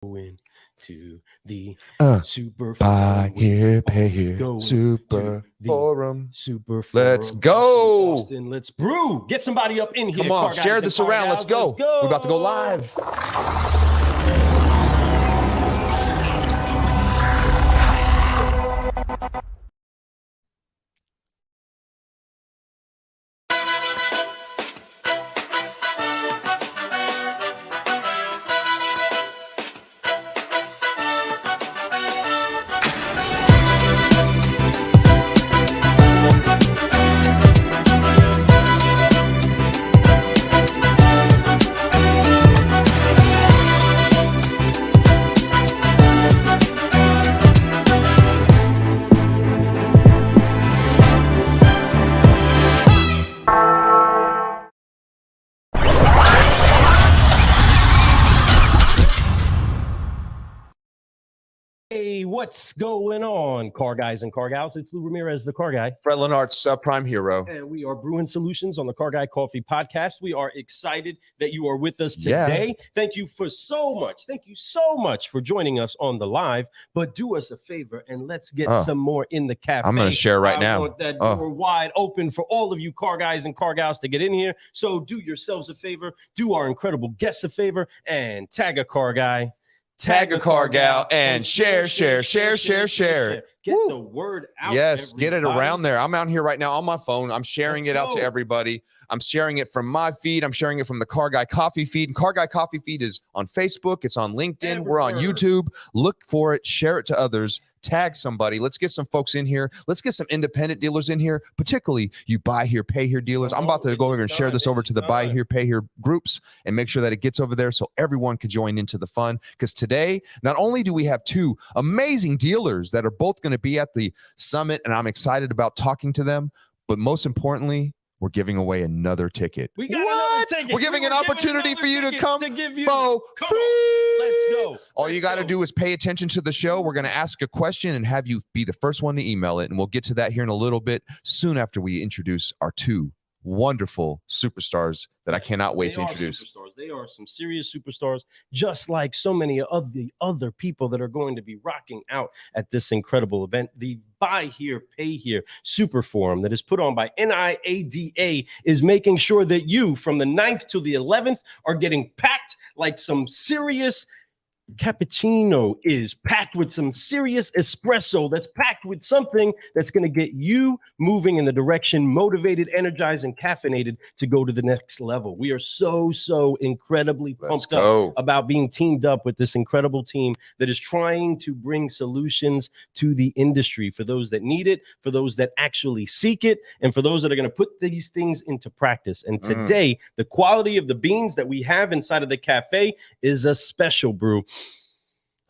To the super buy forum. here, pay here, Going super to the forum. super forum. Let's go. Austin, let's brew. Get somebody up in here. Come on, car guys share and this car around. Let's gals. go. We're about to go live. Hey, what's going on, car guys and car gals? It's Lou Ramirez, the car guy. Fred Lenart's subprime hero. And we are Brewing Solutions on the Car Guy Coffee Podcast. We are excited that you are with us today. Yeah. Thank you so much for joining us on the live. But do us a favor and let's get some more in the cafe. I'm going to share right now. I want that door wide open for all of you car guys and car gals to get in here. So do yourselves a favor, do our incredible guests a favor, and tag a car guy. Tag a car gal and share. Get the word out. Yes, get it around there. I'm out here right now on my phone. I'm sharing it out to everybody. I'm sharing it from my feed. I'm sharing it from the Car Guy Coffee feed. And Car Guy Coffee feed is on Facebook. It's on LinkedIn. We're on YouTube. Look for it. Share it to others. Tag somebody. Let's get some folks in here. Let's get some independent dealers in here, particularly you buy here, pay here dealers. I'm about to go over and share this over to the buy here, pay here groups and make sure that it gets over there so everyone can join into the fun. Because today, not only do we have two amazing dealers that are both going to be at the summit, and I'm excited about talking to them, but most importantly, we're giving away another ticket. We got another ticket. We're giving an opportunity for you to come free. Let's go. All you got to do is pay attention to the show. We're going to ask a question and have you be the first one to email it. And we'll get to that here in a little bit, soon after we introduce our two wonderful superstars that I cannot wait to introduce. They are some serious superstars, just like so many of the other people that are going to be rocking out at this incredible event. The Buy Here, Pay Here Super Forum that is put on by NIADA is making sure that you, from the 9th to the 11th, are getting packed like some serious cappuccino is packed with some serious espresso that's packed with something that's going to get you moving in the direction, motivated, energized, and caffeinated to go to the next level. We are so incredibly pumped up about being teamed up with this incredible team that is trying to bring solutions to the industry for those that need it, for those that actually seek it, and for those that are going to put these things into practice. And today, the quality of the beans that we have inside of the cafe is a special brew.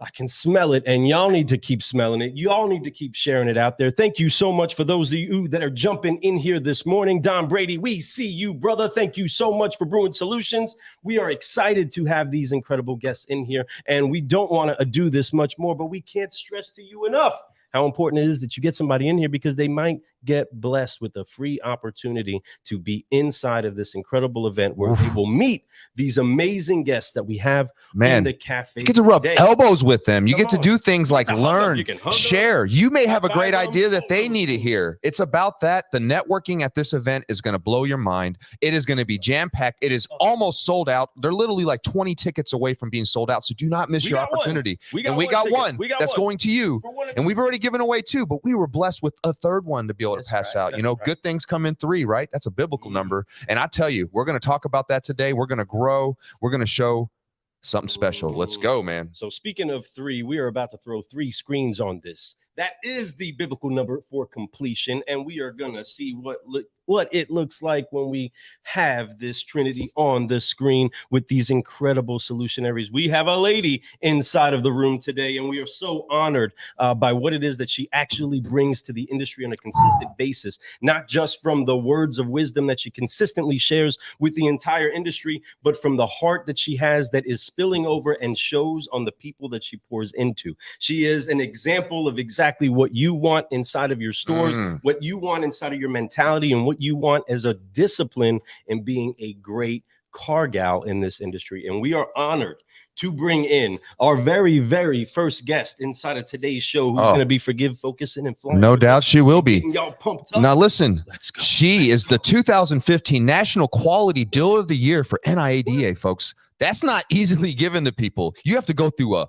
I can smell it, and y'all need to keep smelling it. Y'all need to keep sharing it out there. Thank you so much for those of you that are jumping in here this morning. Don Brady, we see you, brother. Thank you so much for Brewing Solutions. We are excited to have these incredible guests in here, and we don't want to do this much more, but we can't stress to you enough how important it is that you get somebody in here because they might get blessed with a free opportunity to be inside of this incredible event where we will meet these amazing guests that we have in the cafe. You get to rub elbows with them. You get to do things like learn, share. You may have a great idea that they need to hear. It's about that. The networking at this event is going to blow your mind. It is going to be jam-packed. It is almost sold out. They're literally like 20 tickets away from being sold out. So do not miss your opportunity. We got one that's going to you. And we've already given away two, but we were blessed with a third one to be able to pass out. You know, good things come in three, right? That's a biblical number. And I tell you, we're going to talk about that today. We're going to grow. We're going to show something special. Let's go, man. So speaking of three, we are about to throw 3 screens on this. That is the biblical number for completion. And we are going to see what it looks like when we have this Trinity on the screen with these incredible solutionaries. We have a lady inside of the room today, and we are so honored by what it is that she actually brings to the industry on a consistent basis, not just from the words of wisdom that she consistently shares with the entire industry, but from the heart that she has that is spilling over and shows on the people that she pours into. She is an example of exactly what you want inside of your stores, what you want inside of your mentality, and what you want as a discipline in being a great car gal in this industry. And we are honored to bring in our very, very first guest inside of today's show, who's going to be Forgive, Focusing, and Flying. No doubt she will be. Y'all pumped up. Now listen, she is the 2015 National Quality Dealer of the Year for NIADA, folks. That's not easily given to people. You have to go through a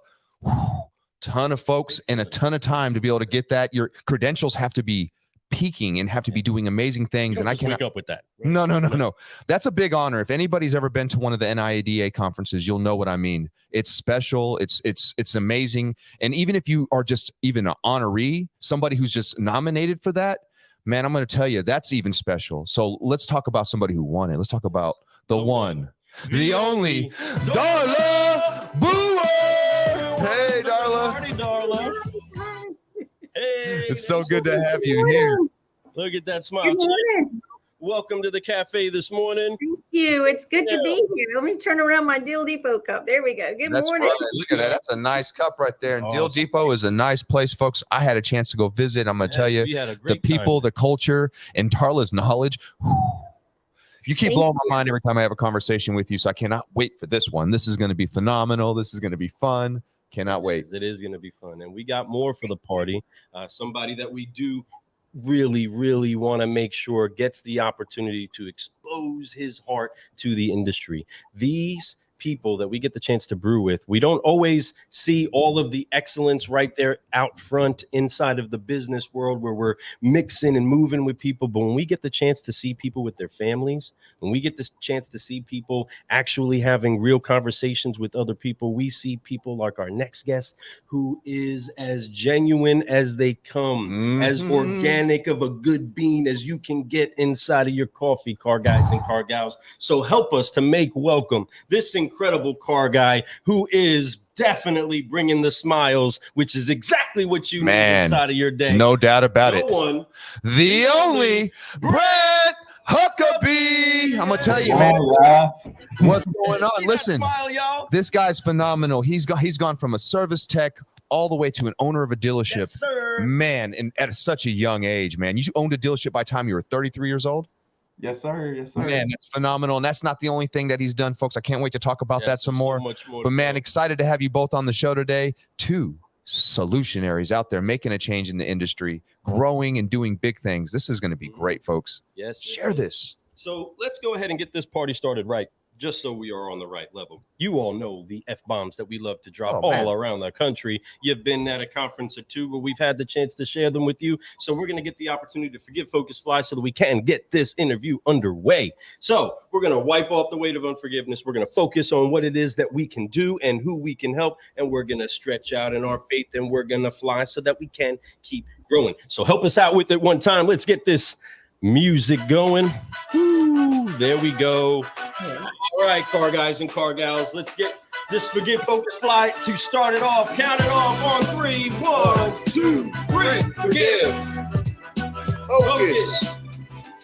ton of folks and a ton of time to be able to get that. Your credentials have to be peaking and have to be doing amazing things. And I can't wake up with that. Right? No. That's a big honor. If anybody's ever been to one of the NIADA conferences, you'll know what I mean. It's special. It's amazing. And even if you are just even an honoree, somebody who's just nominated for that, man, I'm going to tell you, that's even special. So let's talk about somebody who won it. Let's talk about the one, the only, Darla Booher. Hey, Darla. Party, Darla. Hey, it's so good to have you here. Look at that smile. Good morning. Welcome to the cafe this morning. Thank you. It's good to be here. Let me turn around my Deal Depot cup. There we go. Good morning. Right. Look at that. That's a nice cup right there. And Deal Depot is a nice place, folks. I had a chance to go visit. I'm going to tell you, the people, the culture, and Darla's knowledge. You keep blowing my mind every time I have a conversation with you. So I cannot wait for this one. This is going to be phenomenal. This is going to be fun. Cannot wait. It is going to be fun. And we got more for the party. Somebody that we do really, really want to make sure gets the opportunity to expose his heart to the industry. These people that we get the chance to brew with, we don't always see all of the excellence right there out front inside of the business world where we're mixing and moving with people. But when we get the chance to see people with their families, when we get the chance to see people actually having real conversations with other people, we see people like our next guest, who is as genuine as they come, as organic of a good bean as you can get inside of your coffee, car guys and car gals. So help us to make welcome this incredible car guy who is definitely bringing the smiles, which is exactly what you need inside of your day. No doubt about it. One, the only Brent Huckabee. I'm gonna tell you, man, what's going on. Listen, smile, this guy's phenomenal. He's gone from a service tech all the way to an owner of a dealership. Yes, sir. Man, and at such a young age, man. You owned a dealership by the time you were 33 years old? Yes, sir. Yes, sir. Man, that's phenomenal. And that's not the only thing that he's done, folks. I can't wait to talk about that some more. Much more. But man, excited to have you both on the show today. Two solutionaries out there making a change in the industry, growing and doing big things. This is going to be great, folks. Yes. Share this. So let's go ahead and get this party started right, just so we are on the right level. You all know the F-bombs that we love to drop all around the country. You've been at a conference or two where we've had the chance to share them with you. So we're going to get the opportunity to forgive, focus, fly so that we can get this interview underway. So we're going to wipe off the weight of unforgiveness. We're going to focus on what it is that we can do and who we can help. And we're going to stretch out in our faith and we're going to fly so that we can keep growing. So help us out with it one time. Let's get this music going. Woo, there we go. All right, car guys and car gals, let's get this Forgive, Focus, Fly to start it off. Count it off on 3. 1, 2, 3. Forgive, focus,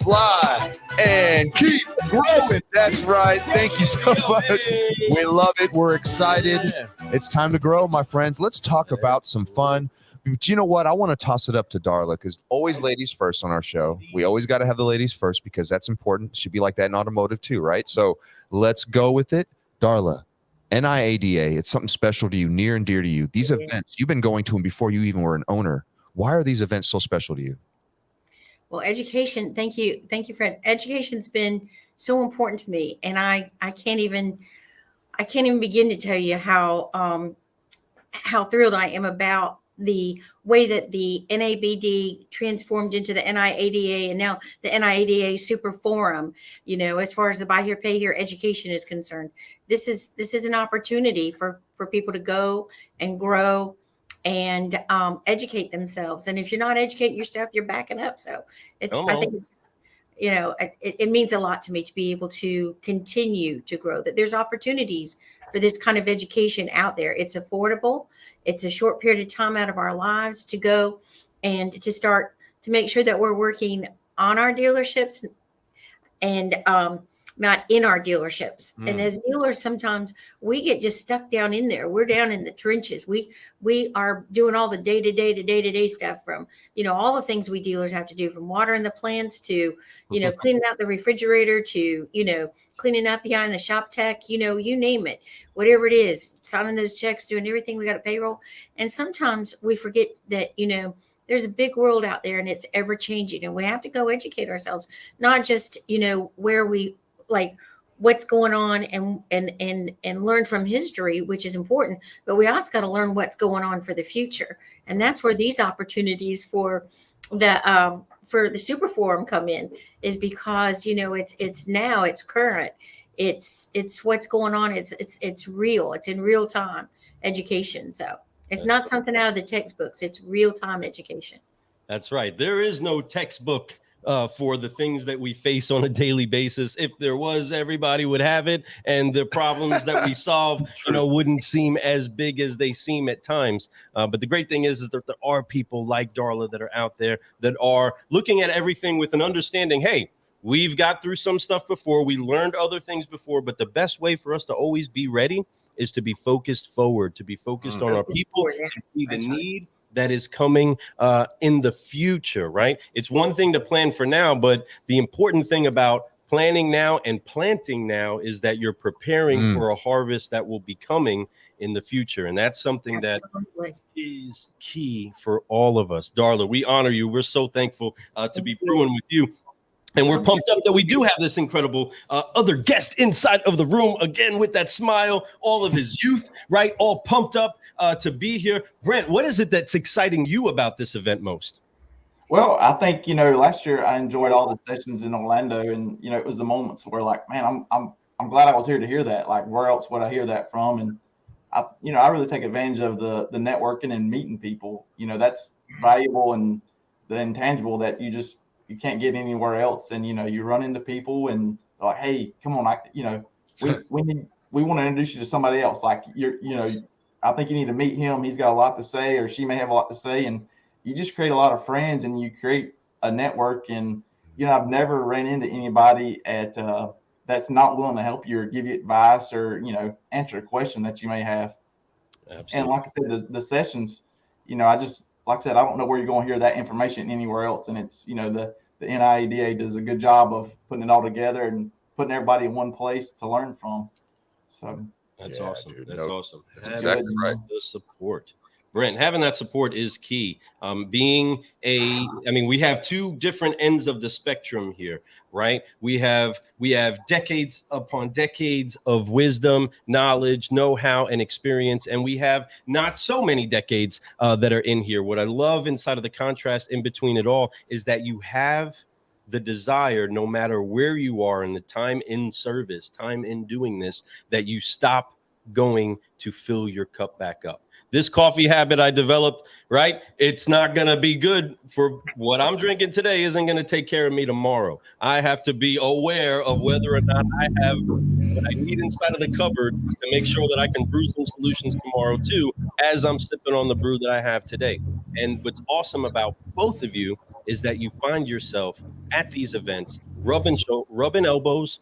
fly, and keep growing. That's right. Thank you so much. We love it. We're excited. It's time to grow, my friends. Let's talk about some fun. But you know what? I want to toss it up to Darla because always ladies first on our show. We always got to have the ladies first because that's important. It should be like that in automotive too, right? So let's go with it. Darla, NIADA, it's something special to you, near and dear to you. These events, you've been going to them before you even were an owner. Why are these events so special to you? Well, education. Thank you, Fred. Education's been so important to me, and I can't even begin to tell you how thrilled I am about the way that the NABD transformed into the NIADA and now the NIADA Super Forum, as far as the buy here, pay here education is concerned. This is an opportunity for people to go and grow and educate themselves. And if you're not educating yourself, you're backing up. So I think it's just, it means a lot to me to be able to continue to grow, that there's opportunities for this kind of education out there. It's affordable. It's a short period of time out of our lives to go and to start to make sure that we're working on our dealerships and not in our dealerships. And as dealers, sometimes we get just stuck down in there. We're down in the trenches. We are doing all the day-to-day stuff, from, all the things we dealers have to do, from watering the plants to, cleaning out the refrigerator to, cleaning up behind the shop tech, you name it, whatever it is, signing those checks, doing everything. We got a payroll. And sometimes we forget that, there's a big world out there and it's ever changing, and we have to go educate ourselves, not just, where we like what's going on and learn from history, which is important, but we also got to learn what's going on for the future. And that's where these opportunities for the super forum come in, is because, it's now, it's current, it's what's going on. It's real. It's in real time education. So it's not something out of the textbooks. It's real time education. That's right. There is no textbook for the things that we face on a daily basis. If there was, everybody would have it, and the problems that we solve, wouldn't seem as big as they seem at times. But the great thing is that there are people like Darla that are out there that are looking at everything with an understanding. Hey, we've got through some stuff before. We learned other things before, but the best way for us to always be ready is to be focused forward, to be focused on our people, and see the need that is coming in the future, right? It's one thing to plan for now, but the important thing about planning now and planting now is that you're preparing for a harvest that will be coming in the future. And that's something that is key for all of us. Darla, we honor you. We're so thankful to be brewing with you. And we're pumped up that we do have this incredible other guest inside of the room, again, with that smile, all of his youth, right? All pumped up to be here. Brent, what is it that's exciting you about this event most? Well, I think, last year I enjoyed all the sessions in Orlando, and, it was the moments where, like, man, I'm glad I was here to hear that. Like, where else would I hear that from? And I really take advantage of the networking and meeting people. That's valuable, and the intangible that you can't get anywhere else. And, you run into people and like, hey, come on, we want to introduce you to somebody else. Like, I think you need to meet him. He's got a lot to say, or she may have a lot to say. And you just create a lot of friends, and you create a network. And, I've never ran into anybody that's not willing to help you or give you advice or, answer a question that you may have. Absolutely. And like I said, the sessions, like I said, I don't know where you're going to hear that information anywhere else. And it's, the NIADA does a good job of putting it all together and putting everybody in one place to learn from. So that's awesome. Dude, that's awesome. That's exactly right. The support. Brent, having that support is key. We have two different ends of the spectrum here, right? We have decades upon decades of wisdom, knowledge, know-how, and experience, and we have not so many decades that are in here. What I love inside of the contrast in between it all is that you have the desire, no matter where you are in the time in service, time in doing this, that you stop going to fill your cup back up. This coffee habit I developed, right? It's not going to be good for what I'm drinking today, isn't going to take care of me tomorrow. I have to be aware of whether or not I have what I need inside of the cupboard to make sure that I can brew some solutions tomorrow too, as I'm sipping on the brew that I have today. And what's awesome about both of you is that you find yourself at these events, rubbing elbows,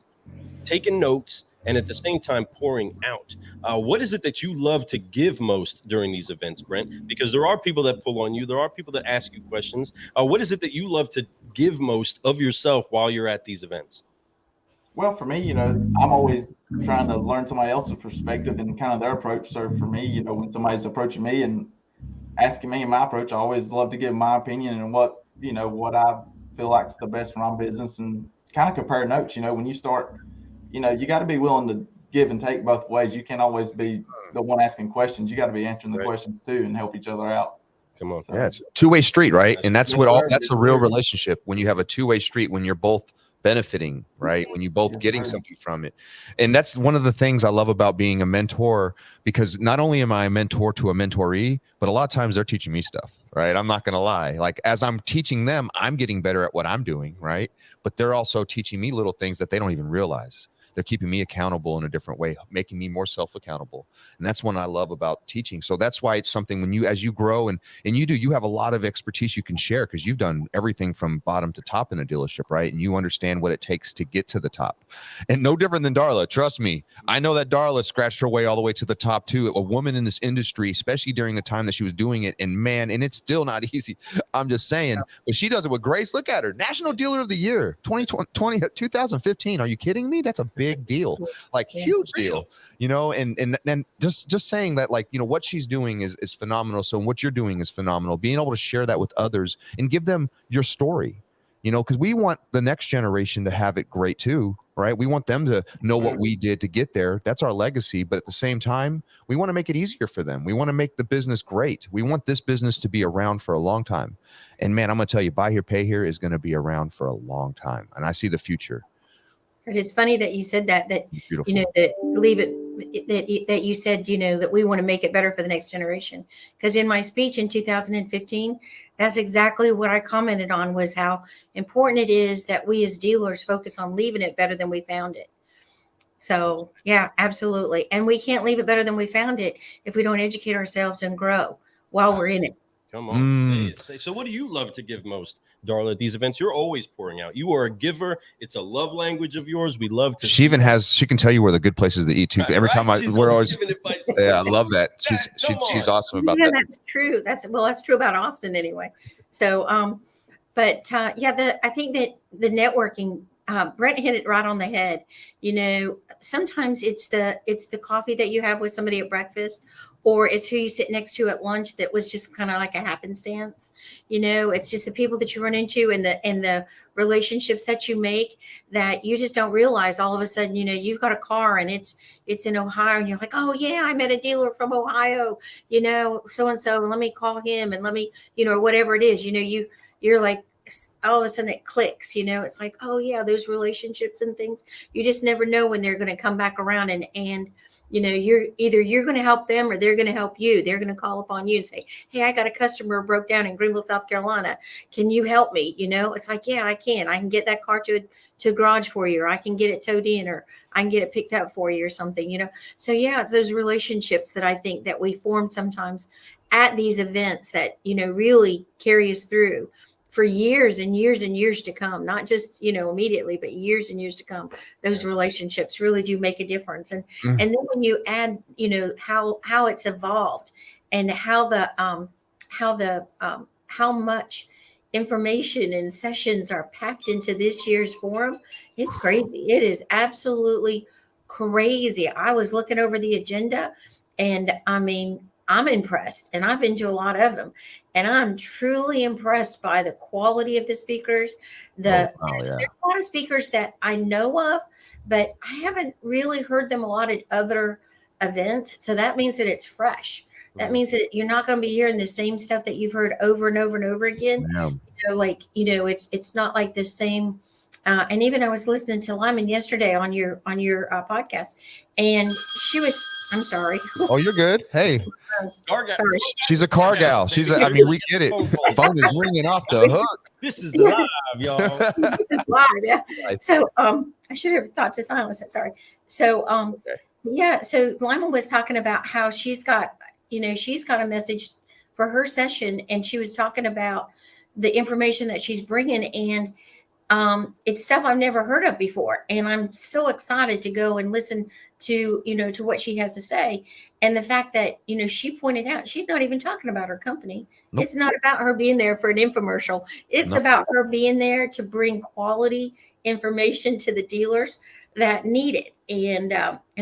taking notes, and at the same time pouring out. What is it that you love to give most during these events, Brent? Because there are people that pull on you. There are people that ask you questions. What is it that you love to give most of yourself while you're at these events? Well, for me, I'm always trying to learn somebody else's perspective and kind of their approach. So for me, when somebody's approaching me and asking me my approach, I always love to give my opinion and what I feel like is the best for my business, and kind of compare notes. When you start, you got to be willing to give and take both ways. You can't always be the one asking questions. You got to be answering the questions too and help each other out. Come on. So, yeah, it's a two-way street, right? And that's that's a real relationship, when you have a two-way street, when you're both benefiting, right? When you both getting something from it. And that's one of the things I love about being a mentor, because not only am I a mentor to a mentoree, but a lot of times they're teaching me stuff, right? I'm not going to lie. Like, as I'm teaching them, I'm getting better at what I'm doing, right? But they're also teaching me little things that they don't even realize. they're keeping me accountable in a different way, making me more self-accountable. And that's what I love about teaching. So that's why it's something when you, as you grow and you have a lot of expertise you can share, because you've done everything from bottom to top in a dealership, right? And you understand what it takes to get to the top. And no different than Darla, trust me. I know that Darla scratched her way all the way to the top too. A woman in this industry, especially during the time that she was doing it, and man, and it's still not easy. I'm just saying, but she does it with grace. Look at her, National Dealer of the Year 2015. Are you kidding me? That's a big deal, like huge deal, you know. And then just saying that, like, you know, what she's doing is phenomenal. So what you're doing is phenomenal. Being able to share that with others and give them your story, you know, because we want the next generation to have it great too, right? We want them to know what we did to get there. That's our legacy. But at the same time, we want to make it easier for them. We want to make the business great. We want this business to be around for a long time. And man, I'm going to tell you, Buy Here, Pay Here is going to be around for a long time. And I see the future. It's funny that you said that Beautiful. you know, that you said, you know, that we want to make it better for the next generation. Because in my speech in 2015, that's exactly what I commented on, was how important it is that we as dealers focus on leaving it better than we found it. So yeah, absolutely. And we can't leave it better than we found it if we don't educate ourselves and grow while we're in it. Come on. Say. So what do you love to give most, Darla, at these events? You're always pouring out. You are a giver. It's a love language of yours. We love to. She even has, she can tell you where the good places to eat too. Every time we're always, yeah, I love that. She's awesome about that. That's true. That's true about Austin anyway. So, I think that the networking, Brent hit it right on the head. You know, sometimes it's the coffee that you have with somebody at breakfast, or it's who you sit next to at lunch that was just kind of like a happenstance. You know, it's just the people that you run into and the relationships that you make that you just don't realize. All of a sudden, you know, you've got a car and it's in Ohio, and you're like, oh yeah, I met a dealer from Ohio, you know, so-and-so, let me call him and let me, you know, whatever it is, you know, you're like, all of a sudden it clicks, you know. It's like, oh yeah, those relationships and things, you just never know when they're going to come back around, and you know, you're going to help them or they're going to help you. They're going to call upon you and say, hey, I got a customer broke down in Greenville, South Carolina. Can you help me? You know, it's like, yeah, I can get that car to a garage for you, or I can get it towed in, or I can get it picked up for you or something, you know? So yeah, it's those relationships that I think that we form sometimes at these events that, you know, really carry us through for years and years and years to come, not just, you know, immediately, but years and years to come. Those relationships really do make a difference. And then when you add, you know, how it's evolved and how much information and sessions are packed into this year's forum, it's crazy. It is absolutely crazy. I was looking over the agenda, and I mean, I'm impressed, and I've been to a lot of them, and I'm truly impressed by the quality of the speakers. There's a lot of speakers that I know of, but I haven't really heard them a lot at other events. So that means that it's fresh. That means that you're not going to be hearing the same stuff that you've heard over and over and over again. Yeah. You know, like, you know, it's not like the same. And even I was listening to Lyman yesterday on your podcast, and she was, I'm sorry. Oh, you're good. Hey, Sorry. she's a car gal. I mean, we get it. Phone is ringing off the hook. This is the live, y'all. This is live, yeah. So I should have thought to silence it. Sorry. So yeah. So Lyman was talking about how she's got a message for her session, and she was talking about the information that she's bringing, and it's stuff I've never heard of before. And I'm so excited to go and listen to, you know, to what she has to say. And the fact that, you know, she pointed out, she's not even talking about her company. Nope. It's not about her being there for an infomercial. It's about her being there to bring quality information to the dealers that need it. And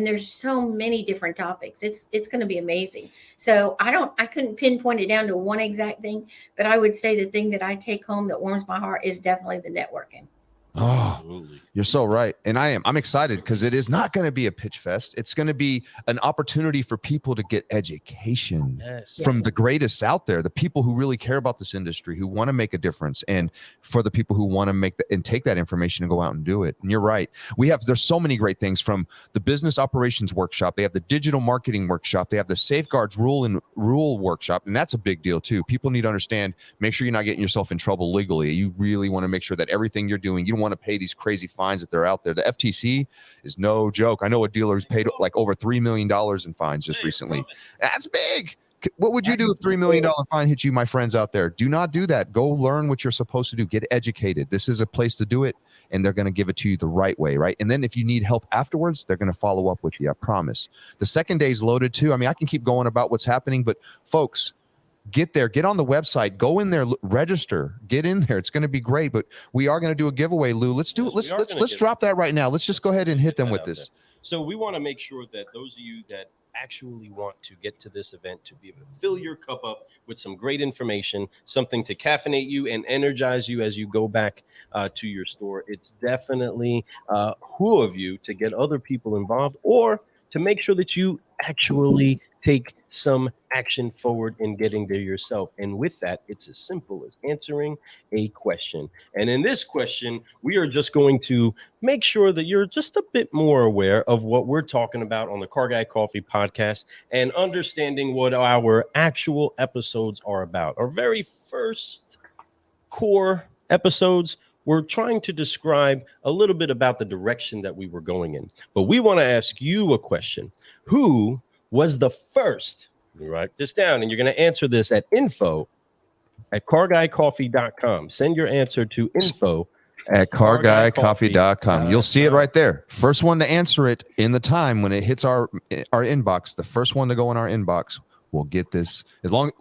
there's so many different topics. It's going to be amazing. So I couldn't pinpoint it down to one exact thing, but I would say the thing that I take home that warms my heart is definitely the networking. Oh, absolutely. You're so right. And I'm excited because it is not going to be a pitch fest. It's going to be an opportunity for people to get education from the greatest out there, the people who really care about this industry, who want to make a difference, and for the people who want to make and take that information and go out and do it. And you're right. There's so many great things, from the business operations workshop. They have the digital marketing workshop. They have the safeguards rule workshop. And that's a big deal too. People need to understand, make sure you're not getting yourself in trouble legally. You really want to make sure that everything you're doing, you don't want to pay these crazy fines that they're out there. The FTC is no joke. I know a dealer who's paid like over $3 million in fines just recently. That's big. What would you do if $3 million fine hit you, my friends out there? Do not do that. Go learn what you're supposed to do. Get educated. This is a place to do it, and they're going to give it to you the right way, right? And then if you need help afterwards, they're going to follow up with you, I promise. The second day is loaded too. I mean, I can keep going about what's happening, but folks, get there, get on the website, go in there, register, get in there. It's going to be great, but we are going to do a giveaway, Lou. Let's do it. Let's drop that right now. Let's just go ahead and hit them with this. So we want to make sure that those of you that actually want to get to this event to be able to fill your cup up with some great information, something to caffeinate you and energize you as you go back to your store. It's definitely who of you to get other people involved or to make sure that you actually take some action forward in getting there yourself. And with that, it's as simple as answering a question. And in this question, we are just going to make sure that you're just a bit more aware of what we're talking about on the Car Guy Coffee podcast and understanding what our actual episodes are about. Our very first core episodes, we're trying to describe a little bit about the direction that we were going in. But we want to ask you a question. Who was the first? You write this down, and you're going to answer this at info@carguycoffee.com. Send your answer to info@carguycoffee.com. You'll see it right there. First one to answer it in the time when it hits our inbox, the first one to go in our inbox will get this.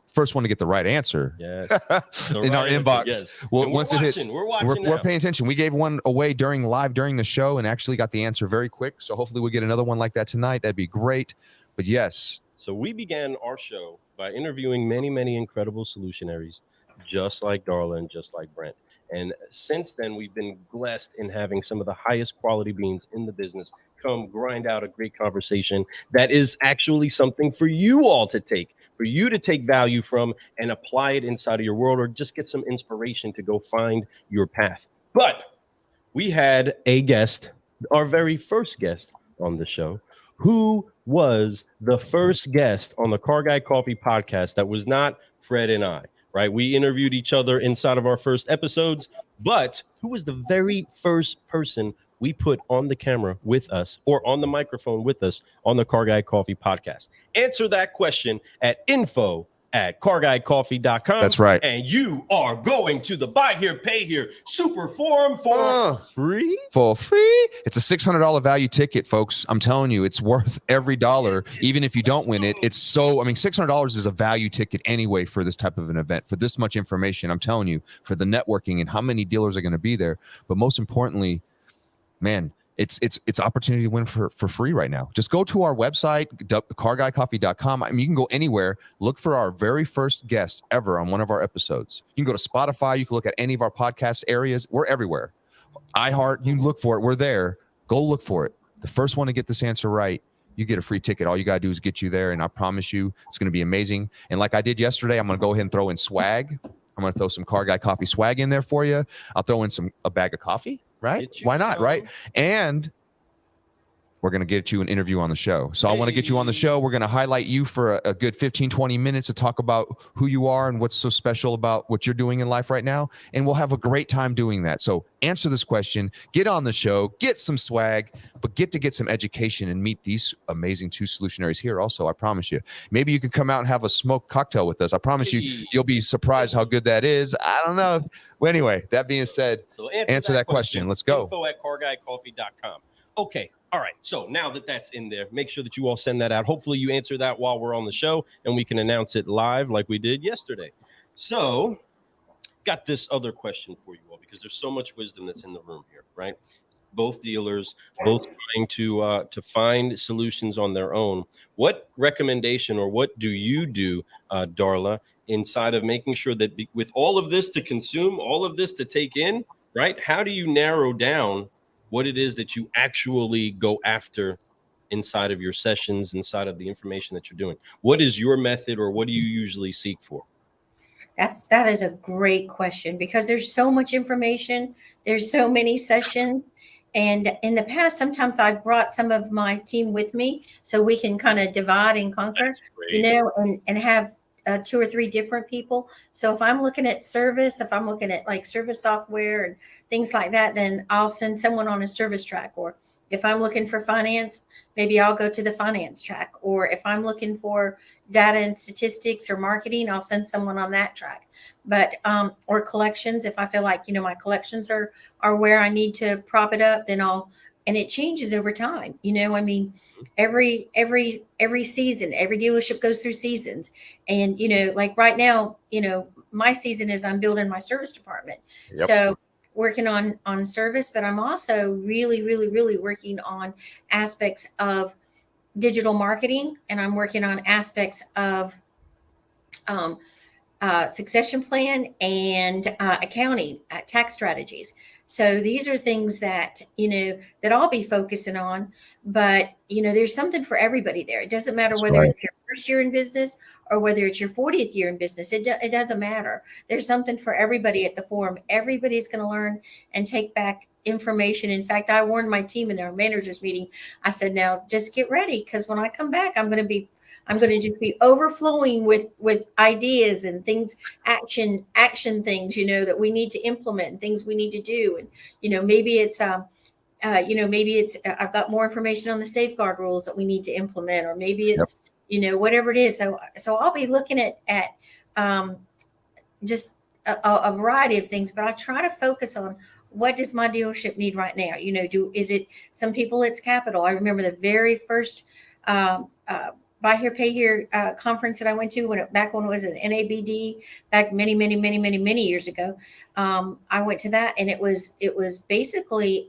First one to get the right answer in our inbox. Yes. Well, once it hits, we're paying attention. We gave one away live during the show and actually got the answer very quick. So hopefully we'll get another one like that tonight. That'd be great. But yes. So we began our show by interviewing many, many incredible solutionaries, just like Darla and just like Brent. And since then, we've been blessed in having some of the highest quality beans in the business come grind out a great conversation that is actually something for you all to take, for you to take value from and apply it inside of your world, or just get some inspiration to go find your path. But we had a guest, our very first guest on the show. Who was the first guest on the Car Guy Coffee podcast that was not Fred and I, right? We interviewed each other inside of our first episodes, but who was the very first person we put on the camera with us or on the microphone with us on the Car Guy Coffee podcast? Answer that question at info@carguycoffee.com. That's right. And you are going to the Buy Here, Pay Here Super Forum for free. For free. It's a $600 value ticket, folks. I'm telling you, it's worth every dollar, even if you don't win it. It's $600 is a value ticket anyway for this type of an event, for this much information. I'm telling you, for the networking and how many dealers are going to be there. But most importantly, man, it's opportunity to win for free right now. Just go to our website, carguycoffee.com. I mean, you can go anywhere, look for our very first guest ever on one of our episodes. You can go to Spotify. You can look at any of our podcast areas. We're everywhere. iHeart, you can look for it. We're there. Go look for it. The first one to get this answer right, you get a free ticket. All you got to do is get you there, and I promise you it's going to be amazing. And like I did yesterday, I'm going to go ahead and throw in swag. I'm going to throw some Car Guy Coffee swag in there for you. I'll throw in a bag of coffee. Right? Why not? Right? And we're going to get you an interview on the show. So I want to get you on the show. We're going to highlight you for a good 15, 20 minutes to talk about who you are and what's so special about what you're doing in life right now. And we'll have a great time doing that. So answer this question, get on the show, get some swag, but get some education and meet these amazing two solutionaries here also. I promise you. Maybe you can come out and have a smoked cocktail with us. I promise you'll be surprised how good that is. I don't know. Well, anyway, that being said, so answer that question. Let's go. info@carguycoffee.com. Okay. All right. So now that that's in there, make sure that you all send that out. Hopefully you answer that while we're on the show and we can announce it live like we did yesterday. So got this other question for you all because there's so much wisdom that's in the room here, right? Both dealers, both trying to find solutions on their own. What recommendation or what do you do, Darla, inside of making sure that with all of this to consume, all of this to take in, right? How do you narrow down what it is that you actually go after inside of your sessions, inside of the information that you're doing? What is your method, or what do you usually seek for? That is a great question because there's so much information. There's so many sessions. And in the past, sometimes I've brought some of my team with me so we can kind of divide and conquer, and have 2 or 3 different people. So if I'm looking at service, if I'm looking at like service software and things like that, then I'll send someone on a service track. Or if I'm looking for finance, maybe I'll go to the finance track. Or if I'm looking for data and statistics or marketing, I'll send someone on that track. But or collections, if I feel like, my collections are where I need to prop it up, then and it changes over time. I mean, every season, every dealership goes through seasons. And, like right now, my season is I'm building my service department. Yep. So working on service, but I'm also really, really, really working on aspects of digital marketing, and I'm working on aspects of succession plan and accounting, tax strategies. So these are things that, that I'll be focusing on, but, there's something for everybody there. It doesn't matter whether it's your first year in business or whether it's your 40th year in business. It doesn't matter. There's something for everybody at the forum. Everybody's going to learn and take back information. In fact, I warned my team in our managers meeting. I said, now just get ready, because when I come back, I'm going to just be overflowing with ideas and things, action things, that we need to implement and things we need to do. And, maybe it's, I've got more information on the safeguard rules that we need to implement, or maybe it's, whatever it is. So I'll be looking at just a variety of things, but I try to focus on what does my dealership need right now? Is it, some people it's capital. I remember the very first, Buy Here, Pay Here conference that I went to back when it was an NABD, back many years ago. I went to that, and it was basically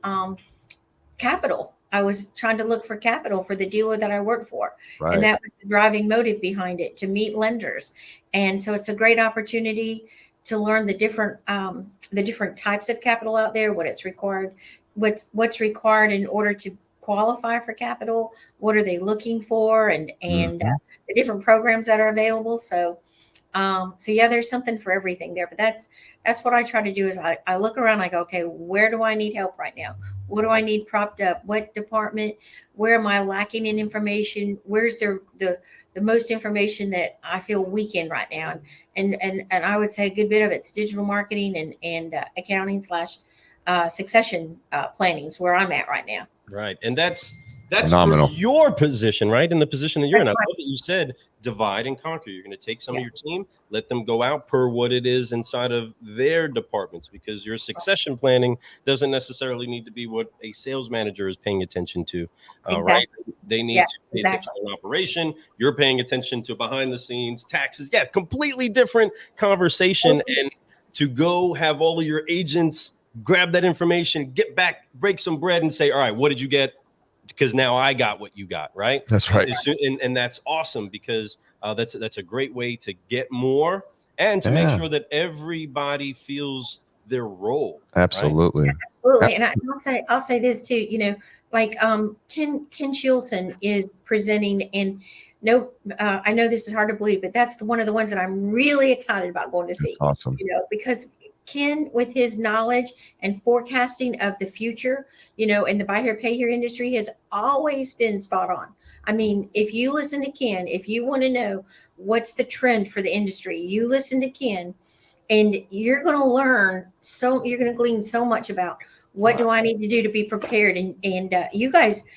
capital. I was trying to look for capital for the dealer that I worked for, Right. and that was the driving motive behind it, to meet lenders. And so it's a great opportunity to learn the different types of capital out there, what it's required, what's required in order to qualify for capital, what are they looking for, and the different programs that are available. So yeah, there's something for everything there. But that's what I try to do, is I look around, I go, okay, where do I need help right now? What do I need propped up? What department? Where am I lacking in information? Where's the most information that I feel weak in right now? And I would say a good bit of it's digital marketing and accounting / succession planning is where I'm at right now. Right. And that's Phenomenal. for your position, right? In the position that you're in. I love that you said divide and conquer. You're going to take some of your team, let them go out per what it is inside of their departments, because your succession planning doesn't necessarily need to be what a sales manager is paying attention to, right? They need to pay attention to an operation. You're paying attention to behind the scenes, taxes. Yeah, completely different conversation. And to go have all of your agents grab that information, get back, break some bread, and say, all right, what did you get? Because now I got what you got, right? That's right. And that's awesome, because that's a great way to get more and to make sure that everybody feels their role. Absolutely. Right? Absolutely. And I'll say this too, like Ken Shilton is presenting, and I know this is hard to believe, but that's one of the ones that I'm really excited about going to see. That's awesome. Because Ken, with his knowledge and forecasting of the future, in the Buy Here, Pay Here industry, has always been spot on. I mean, if you listen to Ken, if you want to know what's the trend for the industry, you listen to Ken, and you're going to learn you're going to glean so much about what do I need to do to be prepared. And you guys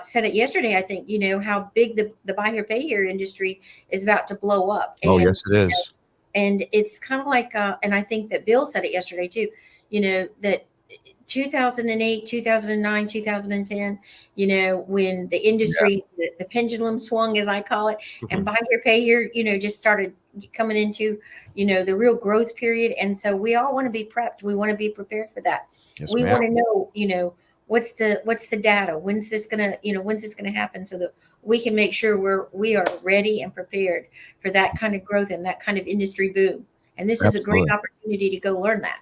said it yesterday, I think, how big the Buy Here, Pay Here industry is about to blow up. Oh, yes, it is. And it's kind of like, and I think that Bill said it yesterday too, that 2008, 2009, 2010, when the industry, the pendulum swung, as I call it, and Buy Here, Pay Here, just started coming into, the real growth period. And so we all want to be prepped. We want to be prepared for that. Yes, we want to know, what's the data? When's this going to happen, so that we can make sure we are ready and prepared for that kind of growth and that kind of industry boom. And this is a great opportunity to go learn that.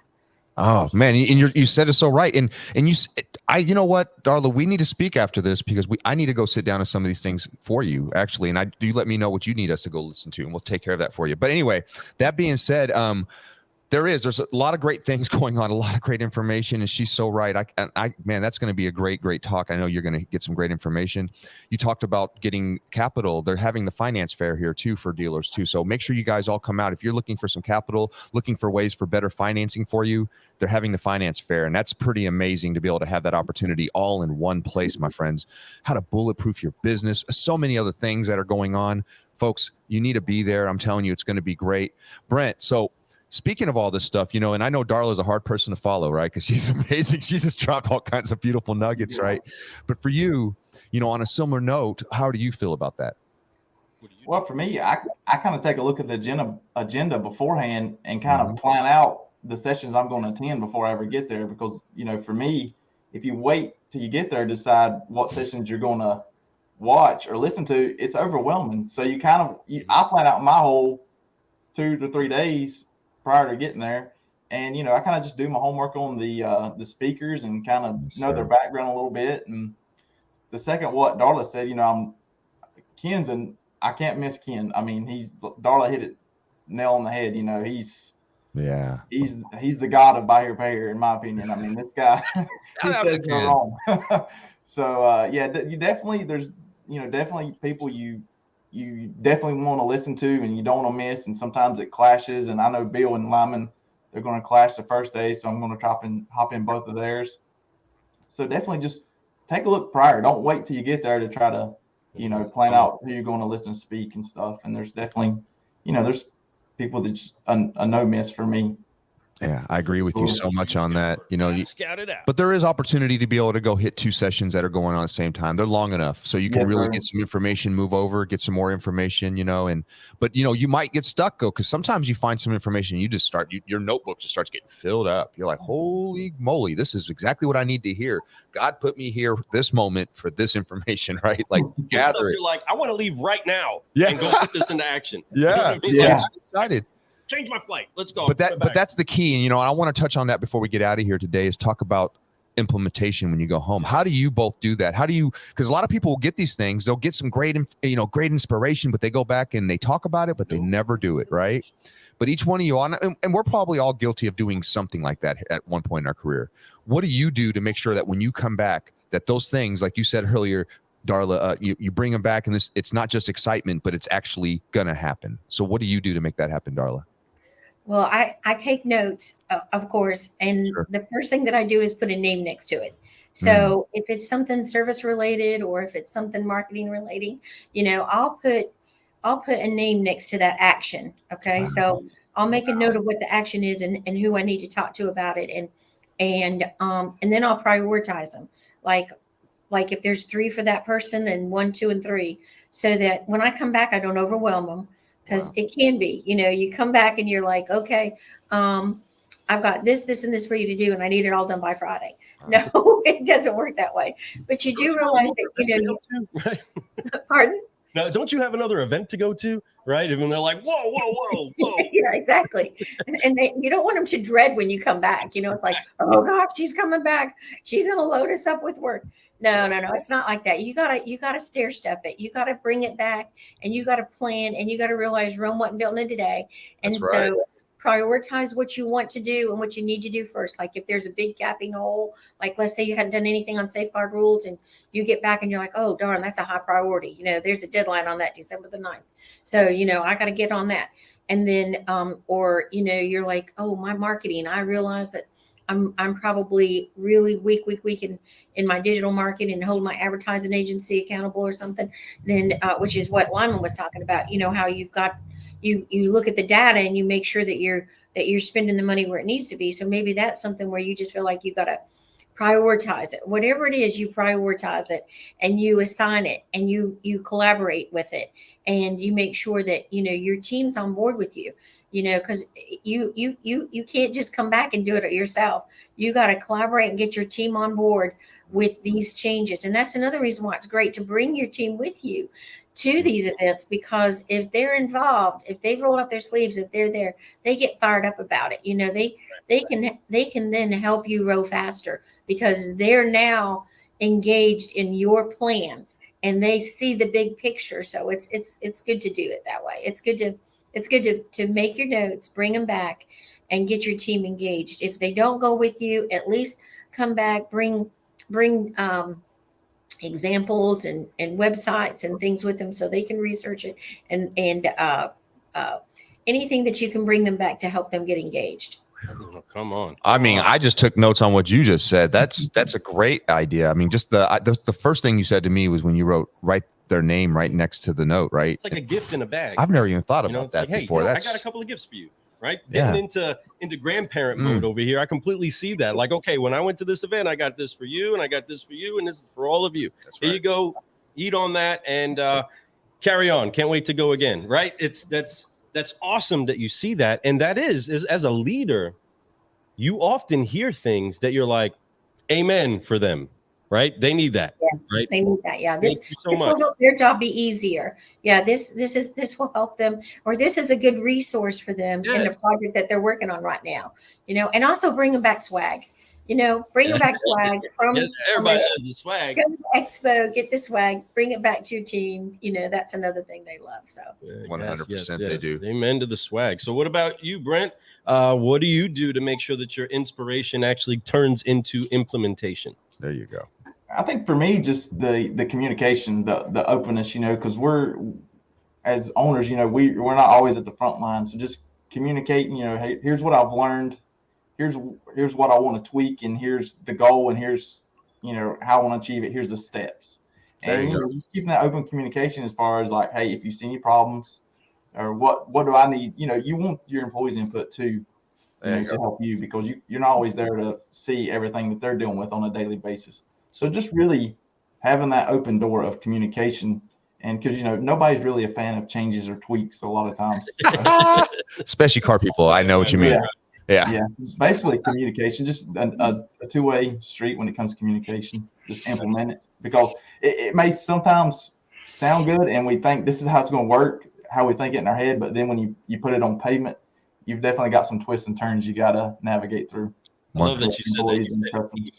Oh man, and you said it so right. And you know what, Darla, we need to speak after this, because I need to go sit down on some of these things for you, actually. And do let me know what you need us to go listen to, and we'll take care of that for you. But anyway, that being said, There's a lot of great things going on, a lot of great information, and she's so right. Man, that's going to be a great talk. I know you're going to get some great information. You talked about getting capital. They're having the finance fair here too for dealers too. So make sure you guys all come out. If you're looking for some capital, looking for ways for better financing for you, they're having the finance fair, and that's pretty amazing to be able to have that opportunity all in one place, my friends. How to bulletproof your business, so many other things that are going on. Folks, you need to be there. I'm telling you, it's going to be great. Brent, so speaking of all this stuff, you know, and I know Darla's a hard person to follow, right? Because she's amazing. She just dropped all kinds of beautiful nuggets, right? But for you, you know, on a similar note, how do you feel about that? Well, for me, I kind of take a look at the agenda beforehand and kind of plan out the sessions I'm going to attend before I ever get there. Because, you know, for me, if you wait till you get there to decide what sessions you're going to watch or listen to, it's overwhelming. So I plan out my whole 2 to 3 days prior to getting there, and you know, I kind of just do my homework on the speakers and kind of know their background a little bit. And the second what Darla said, you know, Ken's, and I can't miss Ken. I mean, Darla hit it nail on the head. You know, he's the god of buy here pay here, in my opinion. I mean, this guy he says no wrong. So you definitely, there's, you know, definitely people you definitely want to listen to and you don't want to miss, and sometimes it clashes. And I know Bill and Lyman, they're going to clash the first day, so I'm going to hop in both of theirs. So definitely just take a look prior. Don't wait till you get there to try to, you know, plan out who you're going to listen to speak and stuff. And there's definitely, you know, there's people that's a no miss for me. Yeah, I agree with you so much on that. You know, scout it out. But there is opportunity to be able to go hit 2 sessions that are going on at the same time. They're long enough, so you can really get some information, move over, get some more information. You know, but you know, you might get stuck because sometimes you find some information, you just your notebook just starts getting filled up. You're like, holy moly, this is exactly what I need to hear. God put me here this moment for this information, right? Like gather it. You're like, I want to leave right now. Yeah, and go put this into action. Yeah, you know what I mean? Like, I'm excited. Change my flight. Let's go. But that's the key. And, you know, I want to touch on that before we get out of here today, is talk about implementation when you go home. How do you both do that? Because a lot of people will get these things, they'll get some great inspiration, but they go back and they talk about it, but they never do it. Right. But each one of you, and we're probably all guilty of doing something like that at one point in our career. What do you do to make sure that when you come back, that those things, like you said earlier, Darla, you bring them back, and it's not just excitement, but it's actually going to happen. So what do you do to make that happen, Darla? Well, I take notes, of course, and the first thing that I do is put a name next to it. So if it's something service related or if it's something marketing relating, you know, I'll put a name next to that action. Okay. Wow. So I'll make a note of what the action is and who I need to talk to about it. And then I'll prioritize them. Like if there's 3 for that person, then 1, 2, and 3, so that when I come back, I don't overwhelm them. Because it can be, you know, you come back and you're like, okay, I've got this, and this for you to do, and I need it all done by Friday. No, it doesn't work that way. But you do realize that, you know, right? Pardon? Now, don't you have another event to go to, right? And they're like, whoa. Yeah, exactly. And you don't want them to dread when you come back. You know, it's like, oh gosh, she's coming back. She's going to load us up with work. No. It's not like that. You gotta stair step it. You gotta bring it back, and you gotta plan, and you gotta realize Rome wasn't built in a day. And That's right. So prioritize what you want to do and what you need to do first. Like if there's a big gapping hole, like let's say you hadn't done anything on safeguard rules, and you get back and you're like, oh darn, that's a high priority. You know, there's a deadline on that, December the 9th. So, you know, I gotta get on that. And then or you know, you're like, oh, my marketing, I realize that I'm probably really weak in my digital marketing and hold my advertising agency accountable or something. Then, which is what Lyman was talking about. You know how you've got you look at the data and you make sure that you're spending the money where it needs to be. So maybe that's something where you just feel like you got to prioritize it. Whatever it is, you prioritize it and you assign it and you collaborate with it, and you make sure that, you know, your team's on board with you. You know, because you can't just come back and do it yourself. You got to collaborate and get your team on board with these changes. And that's another reason why it's great to bring your team with you to these events, because if they're involved, if they've rolled up their sleeves, if they're there, they get fired up about it. You know, they can then help you row faster because they're now engaged in your plan and they see the big picture. So it's good to do it that way. It's good to make your notes, bring them back, and get your team engaged. If they don't go with you, at least come back, bring examples and websites and things with them so they can research it, and anything that you can bring them back to help them get engaged. Oh, come on. I mean, I just took notes on what you just said. That's a great idea. I mean, just the first thing you said to me was when you write their name right next to the note, right? It's like a gift in a bag. I've never even thought You know, about it's that like, hey, before. you know, I That's got a couple of gifts for you, right? Yeah. Getting into grandparent mode over here. I completely see that. Like, okay, when I went to this event, I got this for you, and I got this for you, and this is for all of you. That's Here right. you go, eat on that, and carry on. Can't wait to go again, right? That's awesome that you see that, and that is as a leader, you often hear things that you're like, amen for them, right? They need that. Yes, right? they need that. Yeah, this Thank you so this much. will help their job be easier. Yeah, this will help them, or this is a good resource for them in the Yes. project that they're working on right now. You know, and also bring them back swag. You know, bring them back swag from Yes, everybody has the swag. go to the expo, get the swag, bring it back to your team. You know, that's another thing they love. So 100% they do. Amen to the swag. So what about you, Brent? What do you do to make sure that your inspiration actually turns into implementation? There you go. I think for me, just the communication, the openness, you know, because we're as owners, you know, we're not always at the front line. So just communicating, you know, hey, here's what I've learned. Here's what I want to tweak, and here's the goal, and here's, you know, how I want to achieve it. Here's the steps. There And you you know, just keeping that open communication as far as like, hey, if you see any problems or what do I need, you know, you want your employees' input too, There you to help you, because you're not always there to see everything that they're dealing with on a daily basis. So just really having that open door of communication, and because, you know, nobody's really a fan of changes or tweaks a lot of times. Especially car people. I know what you mean. Yeah. Yeah, basically communication, just a two-way street when it comes to communication. Just implement it, because it may sometimes sound good and we think this is how it's going to work, how we think it in our head, but then when you put it on pavement, you've definitely got some twists and turns you got to navigate through. I love that you said that. You said pavement.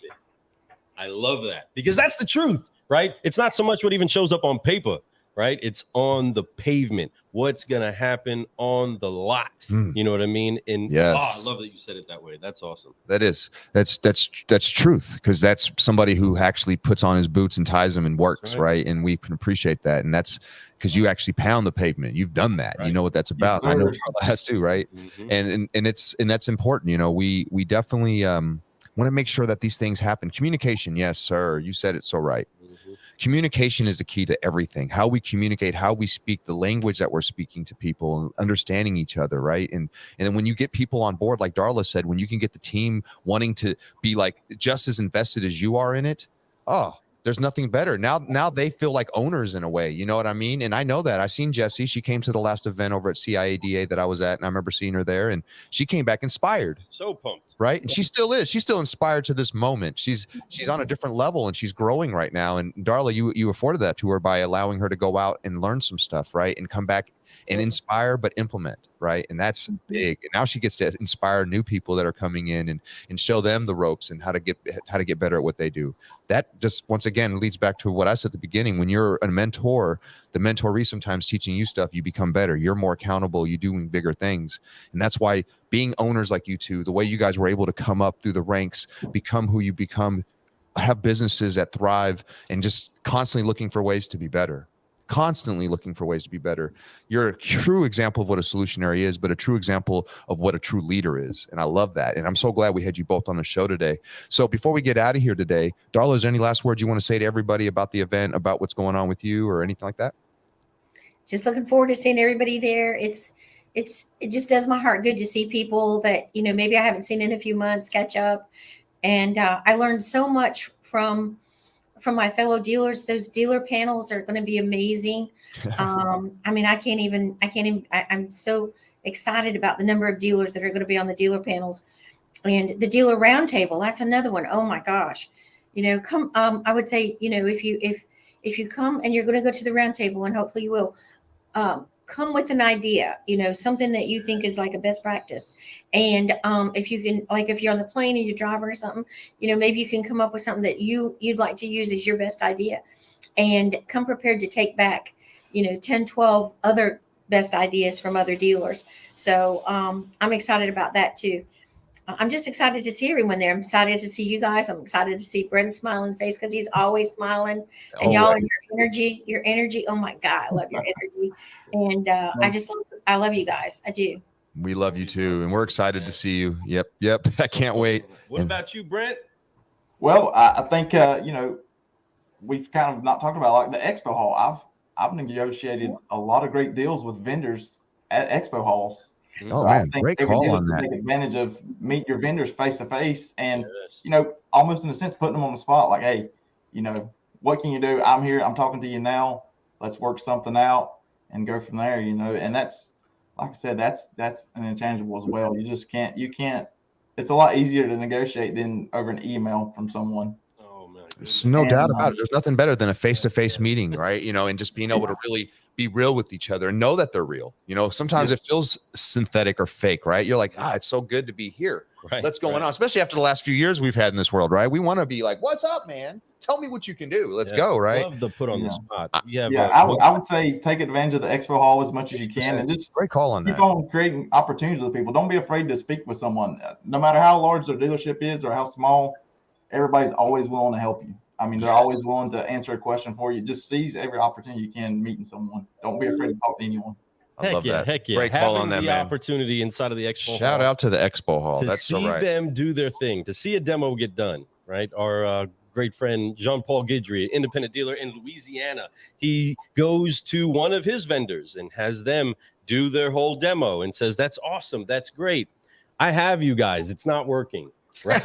I love that, because that's the truth, right? It's not so much what even shows up on paper, right? It's on the pavement. What's going to happen on the lot? You know what I mean? And Yes. I love that you said it that way. That's awesome. That's truth, because that's somebody who actually puts on his boots and ties them and works, right? And we can appreciate that. And that's because you actually pound the pavement. You've done that. Right. You know what that's about. I know Darla has too, right? And that's important. You know, we definitely want to make sure that these things happen. Communication, yes, sir. You said it so right. Communication is the key to everything. How we communicate, how we speak, the language that we're speaking to people, and understanding each other, right? And then when you get people on board, like Darla said, when you can get the team wanting to be like just as invested as you are in it, there's nothing better. Now they feel like owners in a way, you know what I mean? And I know that. I seen Jessie. She came to the last event over at CIADA that I was at, and I remember seeing her there, and she came back inspired. So pumped. Right? And she still is. She's still inspired to this moment. She's on a different level, and she's growing right now. And Darla, you afforded that to her by allowing her to go out and learn some stuff, right? And come back and inspire, but implement, right? And that's big. And now she gets to inspire new people that are coming in and show them the ropes and how to get better at what they do. That just, once again, leads back to what I said at the beginning. When you're a mentor, the mentoree sometimes teaching you stuff, you become better. You're more accountable. You're doing bigger things. And that's why being owners like you two, the way you guys were able to come up through the ranks, become who you become, have businesses that thrive, and just constantly looking for ways to be better. Constantly looking for ways to be better. You're a true example of what a solutionary is, but a true example of what a true leader is. And I love that. And I'm so glad we had you both on the show today. So before we get out of here today, Darla, is there any last words you want to say to everybody about the event, about what's going on with you, or anything like that? just looking forward to seeing everybody there. It just does my heart good to see people that, you know, maybe I haven't seen in a few months catch up. And I learned so much from my fellow dealers. Those dealer panels are going to be amazing. I mean, I'm so excited about the number of dealers that are going to be on the dealer panels, and the dealer roundtable. That's another one. Oh my gosh. You know, come, I would say, you know, if you come and you're going to go to the roundtable, and hopefully you will, come with an idea, you know, something that you think is like a best practice. And if you can, like if you're on the plane or you're driving or something, you know, maybe you can come up with something that you'd like to use as your best idea, and come prepared to take back, you know, 10, 12 other best ideas from other dealers. So I'm excited about that too. I'm just excited to see everyone there. I'm excited to see you guys. I'm excited to see Brent's smiling face because he's always smiling. And y'all, and your energy. Oh my God, I love your energy. And I love you guys. I do. We love you too, and we're excited to see you. Yep. I can't wait. What about you, Brent? Well, I think we've kind of not talked about like the expo hall. I've negotiated a lot of great deals with vendors at expo halls. Oh man, great call on that. Take advantage of meet your vendors face to face, and almost in a sense putting them on the spot. Like, hey, what can you do? I'm here. I'm talking to you now. Let's work something out and go from there. And that's, like I said, that's an intangible as well. You just can't. It's a lot easier to negotiate than over an email from someone. Oh man, there's no doubt about it. There's nothing better than a face-to-face meeting, right? And just being able to really be real with each other and know that they're real. Sometimes it feels synthetic or fake, right? You're like, it's so good to be here. Right, What's going on? Especially after the last few years we've had in this world, right? We want to be like, what's up, man? Tell me what you can do. Let's go, right? Love to put on the spot. I would say take advantage of the expo hall as much as you can, and just great call on that. Keep on creating opportunities with people. Don't be afraid to speak with someone. No matter how large their dealership is or how small, everybody's always willing to help you. I mean, they're always willing to answer a question for you. Just seize every opportunity you can meeting someone. Don't be afraid to talk to anyone. I love that. Heck yeah. Great call on that, the man. Opportunity inside of the expo hall. Shout out to the expo hall. That's so right. To see them do their thing, to see a demo get done, right? Our great friend Jean-Paul Guidry, independent dealer in Louisiana, he goes to one of his vendors and has them do their whole demo and says, "That's awesome. That's great. I have you guys. It's not working." Right.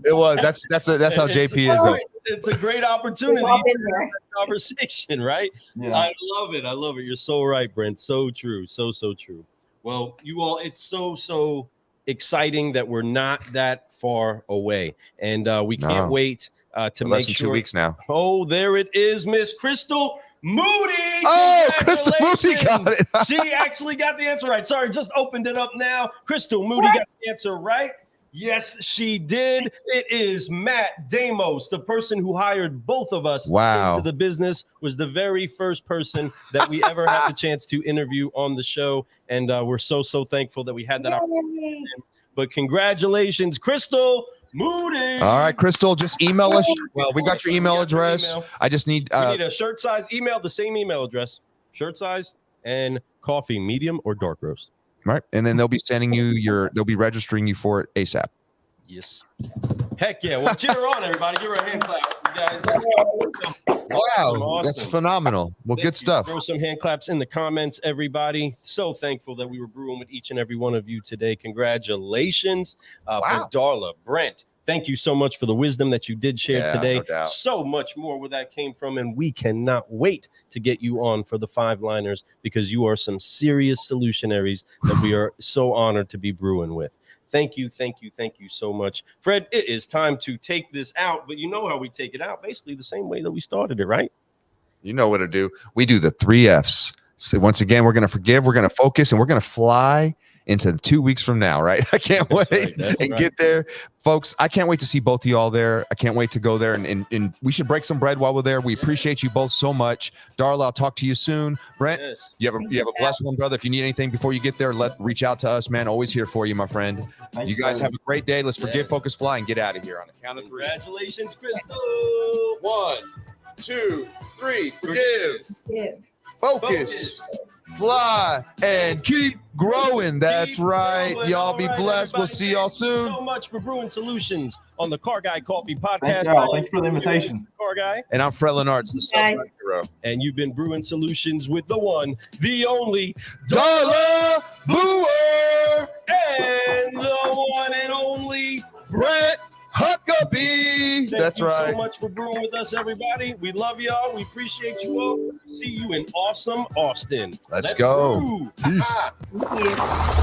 It was. That's how JP is. Though. It's a great opportunity to have a conversation, right? Yeah. I love it. You're so right, Brent. So true. So true. Well, you all, it's so exciting that we're not that far away, and we can't wait to less than 2 weeks now. Oh, there it is, Miss Crystal Moody. Oh, Crystal Moody got it. She actually got the answer right. Sorry, just opened it up now. Crystal Moody got the answer right. Yes, she did. It is Matt Damos, the person who hired both of us into the business, was the very first person that we ever had the chance to interview on the show. And we're so thankful that we had that opportunity. But congratulations, Crystal Moody. All right, Crystal, just email us. Well, we got your email address. I just need we need a shirt size email, the same email address, shirt size, and coffee, medium or dark roast. Right. And then they'll be sending you they'll be registering you for it ASAP. Yes. Heck yeah. Well, cheer her on, everybody. Give her a hand clap. You guys. Wow. Awesome. That's phenomenal. Well, good stuff. Throw some hand claps in the comments, everybody. So thankful that we were brewing with each and every one of you today. Congratulations. Darla, Brent, thank you so much for the wisdom that you did share today. No so much more where that came from. And we cannot wait to get you on for the 5-liners because you are some serious solutionaries that we are so honored to be brewing with. Thank you so much. Fred, it is time to take this out, but you know how we take it out. Basically the same way that we started it, right? You know what to do. We do the 3 F's. So once again, we're going to forgive, we're going to focus, and we're going to fly into 2 weeks from now, right? I can't wait and get there. Folks, I can't wait to see both of y'all there. I can't wait to go there, and we should break some bread while we're there. We appreciate you both so much. Darla, I'll talk to you soon. Brent, you have a blessed one, brother. If you need anything before you get there, reach out to us, man. Always here for you, my friend. You guys have a great day. Let's forgive, focus, fly, and get out of here on the count of 3. Congratulations, Crystal. 1, 2, 3. Forgive. Focus, fly, and keep growing. That's right. Y'all be blessed. We'll see y'all soon. Thank you so much for Brewing Solutions on the Car Guy Coffee Podcast. Thanks for the invitation. Car Guy. And I'm Fred Lenartz, the hero. And you've been Brewing Solutions with the one, the only, Darla Booher, and the one and only, Brent Huckabee. That's right. Thank you so much for brewing with us, everybody. We love y'all. We appreciate you all. See you in awesome Austin. Let's go. Brew. Peace. Thank you.